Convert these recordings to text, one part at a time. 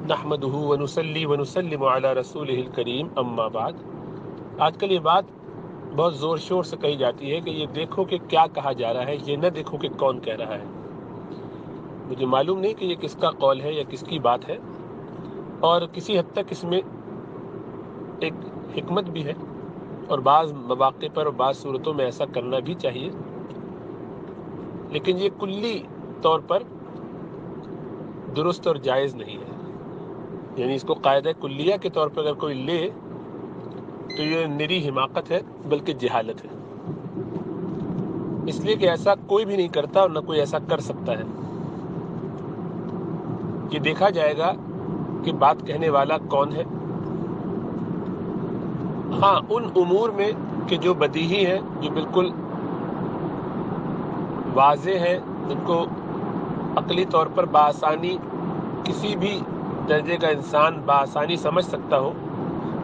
نحمدہ ونصلی ونسلم علی رسولہ الکریم اما بعد۔ آج کل یہ بات بہت زور شور سے کہی جاتی ہے کہ یہ دیکھو کہ کیا کہا جا رہا ہے، یہ نہ دیکھو کہ کون کہہ رہا ہے۔ مجھے معلوم نہیں کہ یہ کس کا قول ہے یا کس کی بات ہے، اور کسی حد تک اس میں ایک حکمت بھی ہے، اور بعض مواقع پر اور بعض صورتوں میں ایسا کرنا بھی چاہیے، لیکن یہ کلی طور پر درست اور جائز نہیں ہے۔ یعنی اس کو قاعدہ کلیہ کے طور پر اگر کوئی لے تو یہ نری حماقت ہے، بلکہ جہالت ہے، اس لیے کہ ایسا کوئی بھی نہیں کرتا اور نہ کوئی ایسا کر سکتا ہے۔ یہ دیکھا جائے گا کہ بات کہنے والا کون ہے۔ ہاں، ان امور میں کہ جو بدیہی ہیں، جو بالکل واضح ہیں، جن کو عقلی طور پر بآسانی کسی بھی درجے کا انسان بآسانی سمجھ سکتا ہو،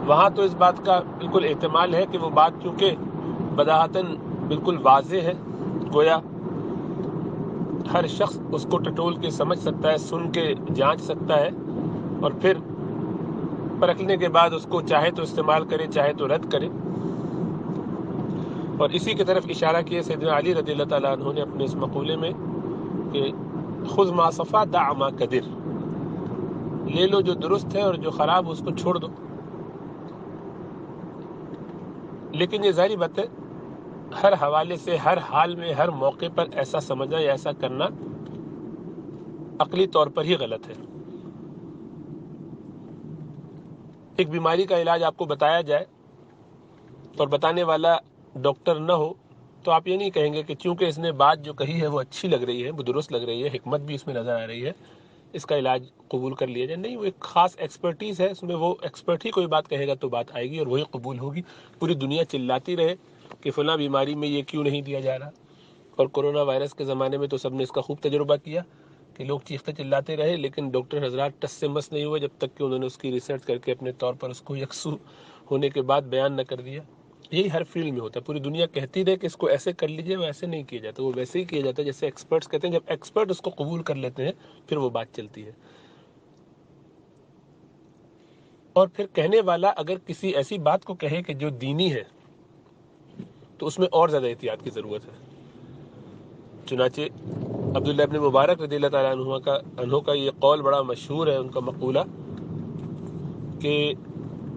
وہاں تو اس بات کا بالکل احتمال ہے کہ وہ بات چونکہ بداہتاً بالکل واضح ہے، گویا ہر شخص اس کو ٹٹول کے سمجھ سکتا ہے، سن کے جانچ سکتا ہے، اور پھر پرکھنے کے بعد اس کو چاہے تو استعمال کرے، چاہے تو رد کرے۔ اور اسی کی طرف اشارہ کیا سیدنا علی رضی اللہ تعالیٰ عنہ نے اپنے اس مقولے میں کہ خذ ما صفا دع ما قدر، لے لو جو درست ہے اور جو خراب اس کو چھوڑ دو۔ لیکن یہ ظاہری بات ہے، ہر حوالے سے، ہر حال میں، ہر موقع پر ایسا سمجھنا یا ایسا کرنا عقلی طور پر ہی غلط ہے۔ ایک بیماری کا علاج آپ کو بتایا جائے اور بتانے والا ڈاکٹر نہ ہو، تو آپ یہ نہیں کہیں گے کہ چونکہ اس نے بات جو کہی ہے وہ اچھی لگ رہی ہے، وہ درست لگ رہی ہے، حکمت بھی اس میں نظر آ رہی ہے، اس کا علاج قبول کر لیا جائے۔ نہیں، وہ ایک خاص ایکسپرٹیز ہے، اس میں وہ ایکسپرٹ ہی کوئی بات کہے گا تو بات آئے گی اور وہی قبول ہوگی۔ پوری دنیا چلاتی رہے کہ فلاں بیماری میں یہ کیوں نہیں دیا جا رہا، اور کرونا وائرس کے زمانے میں تو سب نے اس کا خوب تجربہ کیا کہ لوگ چیختے چلاتے رہے، لیکن ڈاکٹر حضرات ٹس سے مس نہیں ہوئے جب تک کہ انہوں نے اس کی ریسرچ کر کے اپنے طور پر اس کو یکسو ہونے کے بعد بیان نہ کر دیا۔ یہی ہر فیلڈ میں ہوتا ہے، پوری دنیا کہتی رہے کہ اس کو ایسے کر لیجئے، وہ ایسے نہیں کیا جاتا، وہ ویسے ہی کیا جاتا ہے جیسے ایکسپرٹس کہتے ہیں۔ جب ایکسپرٹ اس کو قبول کر لیتے ہیں پھر وہ بات چلتی ہے۔ اور پھر کہنے والا اگر کسی ایسی بات کو کہے کہ جو دینی ہے تو اس میں اور زیادہ احتیاط کی ضرورت ہے۔ چنانچہ عبداللہ ابن مبارک رضی اللہ تعالیٰ عنہ کا یہ قول بڑا مشہور ہے، ان کا مقولہ کہ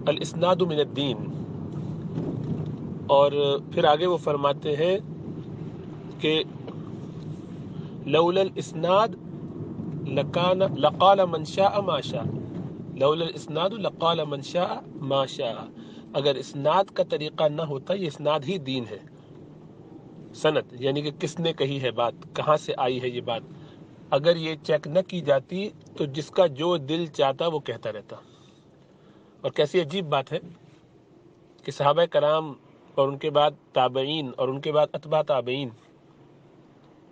الاسناد من الدین، اور پھر آگے وہ فرماتے ہیں کہ لولا الاسناد لقال من شاء ما شاء، لولا الاسناد لقال من شاء ما شاء، اگر اسناد کا طریقہ نہ ہوتا، یہ اسناد ہی دین ہے۔ سند یعنی کہ کس نے کہی ہے بات، کہاں سے آئی ہے یہ بات، اگر یہ چیک نہ کی جاتی تو جس کا جو دل چاہتا وہ کہتا رہتا۔ اور کیسی عجیب بات ہے کہ صحابہ کرام اور ان کے بعد تابعین اور ان کے بعد اتباع تابعین،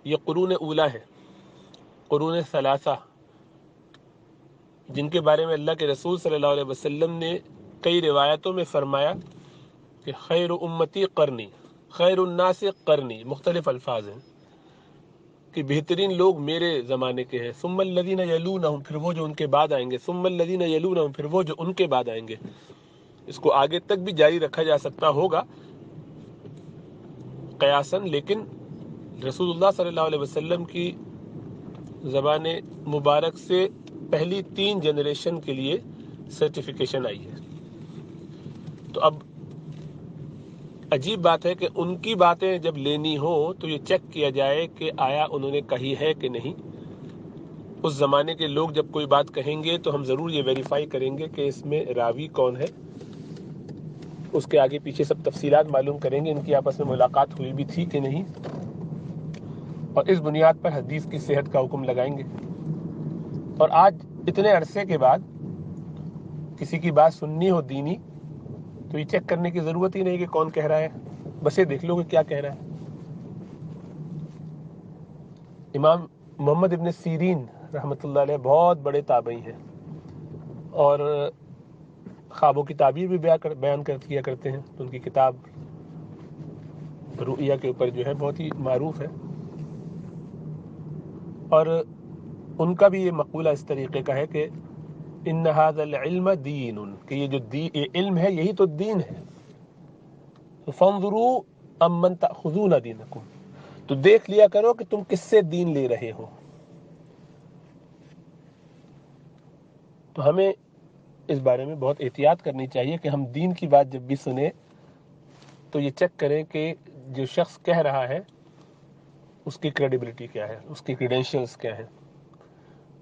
یہ قرون اولا ہے، قرون ثلاثہ، جن کے بارے میں اللہ کے رسول صلی اللہ علیہ وسلم نے کئی روایتوں میں فرمایا کہ خیر امتی قرنی، خیر الناس قرنی، مختلف الفاظ ہیں کہ بہترین لوگ میرے زمانے کے ہیں، ثم الذین یلونہم، پھر وہ جو ان کے بعد آئیں گے، ثم الذین یلونہم، پھر وہ جو ان کے بعد آئیں گے۔ اس کو آگے تک بھی جاری رکھا جا سکتا ہوگا قیاساً، لیکن رسول اللہ صلی اللہ علیہ وسلم کی زبان مبارک سے پہلی 3 جنریشن کے لیے سرٹیفیکیشن آئی ہے۔ تو اب عجیب بات ہے کہ ان کی باتیں جب لینی ہو تو یہ چیک کیا جائے کہ آیا انہوں نے کہی ہے کہ نہیں۔ اس زمانے کے لوگ جب کوئی بات کہیں گے تو ہم ضرور یہ ویریفائی کریں گے کہ اس میں راوی کون ہے، اس کے آگے پیچھے سب تفصیلات معلوم کریں گے، ان کی آپس میں ملاقات ہوئی بھی تھی کہ نہیں، اور اس بنیاد پر حدیث کی صحت کا حکم لگائیں گے۔ اور آج اتنے عرصے کے بعد کسی کی بات سننی ہو دینی تو یہ چیک کرنے کی ضرورت ہی نہیں کہ کون کہہ رہا ہے، بس یہ دیکھ لو کہ کیا کہہ رہا ہے۔ امام محمد ابن سیرین رحمۃ اللہ علیہ بہت بڑے تابعی ہیں، اور خوابوں کی تعبیر بھی بیان کیا کرتے ہیں، ان کی کتاب رؤیا کے اوپر جو ہے بہت ہی معروف ہے، اور ان کا بھی یہ مقولہ اس طریقے کا ہے کہ ان ھذا العلم دین، کہ یہ جو یہ علم ہے یہی تو دین ہے. فانظروا امن تأخذون دینکم، تو دیکھ لیا کرو کہ تم کس سے دین لے رہے ہو. تو ہمیں اس بارے میں بہت احتیاط کرنی چاہیے کہ ہم دین کی بات جب بھی سنیں تو یہ چیک کریں کہ جو شخص کہہ رہا ہے اس کی کریڈیبلٹی کیا ہے، اس کی کریڈینشیلز کیا ہیں،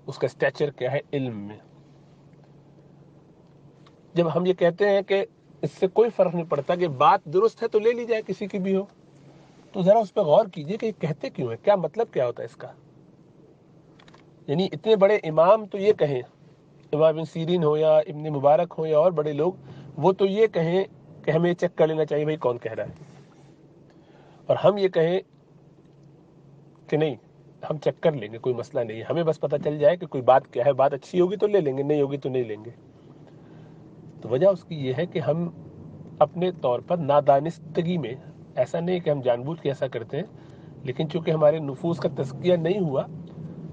اس کا اسٹیچر کیا ہے علم میں. جب ہم یہ کہتے ہیں کہ اس سے کوئی فرق نہیں پڑتا کہ بات درست ہے تو لے لی جائے کسی کی بھی ہو، تو ذرا اس پہ غور کیجئے کہ یہ کہتے کیوں ہیں، کیا مطلب کیا ہوتا ہے اس کا. یعنی اتنے بڑے امام تو یہ کہیں، امام ابن سیرین ہو یا ابن مبارک ہو یا اور بڑے لوگ، وہ تو یہ کہیں کہ ہمیں چیک کر لینا چاہیے بھائی کون کہہ رہا ہے، اور ہم یہ کہیں کہ نہیں ہم چیک کر لیں گے، کوئی مسئلہ نہیں ہے، ہمیں بس پتہ چل جائے کہ کوئی بات کیا ہے، بات اچھی ہوگی تو لے لیں گے، نہیں ہوگی تو نہیں لیں گے. تو وجہ اس کی یہ ہے کہ ہم اپنے طور پر نادانستگی میں، ایسا نہیں کہ ہم جان بوجھ کے ایسا کرتے ہیں، لیکن چونکہ ہمارے نفوس کا تزکیہ نہیں ہوا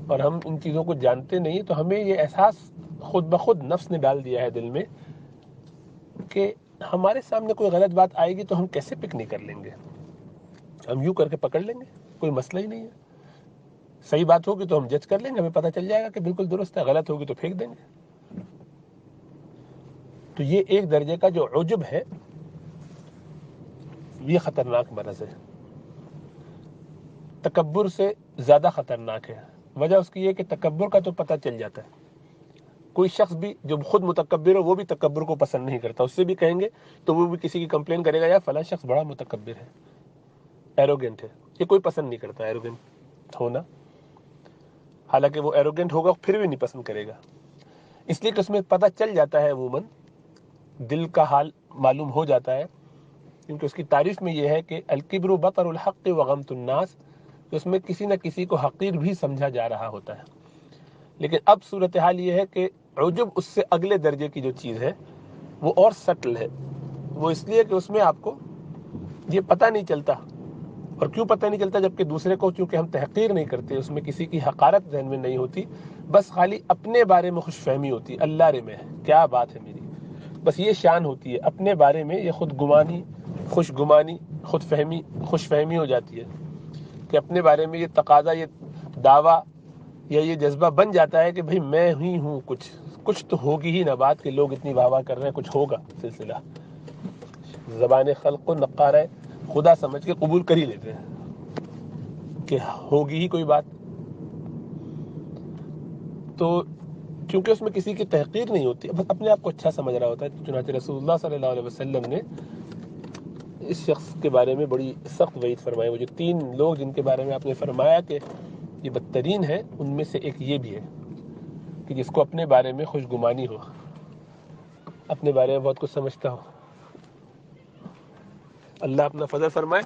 اور ہم ان چیزوں کو جانتے نہیں، تو ہمیں یہ احساس خود بخود نفس نے ڈال دیا ہے دل میں کہ ہمارے سامنے کوئی غلط بات آئے گی تو ہم کیسے پک نہیں کر لیں گے، ہم یوں کر کے پکڑ لیں گے، کوئی مسئلہ ہی نہیں ہے. صحیح بات ہوگی تو ہم جج کر لیں گے، ہمیں پتہ چل جائے گا کہ بالکل درست ہے، غلط ہوگی تو پھینک دیں گے. تو یہ ایک درجے کا جو عجب ہے یہ خطرناک مرض ہے، تکبر سے زیادہ خطرناک ہے. وجہ اس کی یہ کہ تکبر کا تو پتہ چل جاتا ہے. کوئی شخص بھی جو خود متکبر ہو وہ بھی تکبر کو پسند نہیں کرتا، اس سے بھی کہیں گے تو وہ بھی کسی کی کمپلین کرے گا یا فلاں شخص بڑا متکبر ہے، ایروگنٹ ہے. یہ کوئی پسند نہیں کرتا ایروگنٹ ہونا، حالانکہ وہ ایروگنٹ ہوگا پھر بھی نہیں پسند کرے گا، اس لیے کہ اس میں پتہ چل جاتا ہے، عموماً دل کا حال معلوم ہو جاتا ہے. کیونکہ اس کی تعریف میں یہ ہے کہ الکبر بطر الحق وغمط الناس، کہ اس میں کسی نہ کسی کو حقیر بھی سمجھا جا رہا ہوتا ہے. لیکن اب صورتحال یہ ہے کہ عجب اس سے اگلے درجے کی جو چیز ہے وہ اور سٹل ہے. وہ اس لیے کہ اس میں آپ کو یہ پتہ نہیں چلتا. اور کیوں پتہ نہیں چلتا؟ جبکہ دوسرے کو چونکہ ہم تحقیر نہیں کرتے، اس میں کسی کی حقارت ذہن میں نہیں ہوتی، بس خالی اپنے بارے میں خوش فہمی ہوتی ہے. اللہ رے میں کیا بات ہے میری، بس یہ شان ہوتی ہے اپنے بارے میں، یہ خود گمانی، خوش گمانی، خود فہمی، خوش فہمی ہو جاتی ہے کہ اپنے بارے میں یہ تقاضا، یہ دعویٰ یا یہ جذبہ بن جاتا ہے کہ بھئی میں ہی ہوں، کچھ تو ہوگی ہی نہ بات کہ لوگ اتنی واہ واہ کر رہے ہیں، کچھ ہوگا سلسلہ. زبان خلق کو نقارہ خدا سمجھ کے قبول کر ہی لیتے ہیں کہ ہوگی ہی کوئی بات. تو چونکہ اس میں کسی کی تحقیر نہیں ہوتی، بس اپنے آپ کو اچھا سمجھ رہا ہوتا ہے. چنانچہ رسول اللہ صلی اللہ علیہ وسلم نے اس شخص کے بارے میں بڑی سخت وعید فرمائی. وہ جو 3 لوگ جن کے بارے میں آپ نے فرمایا کہ یہ بدترین ہے، ان میں سے ایک یہ بھی ہے کہ جس کو اپنے بارے میں خوش گمانی ہو، اپنے بارے میں بہت کچھ سمجھتا ہو. اللہ اپنا فضل فرمائے.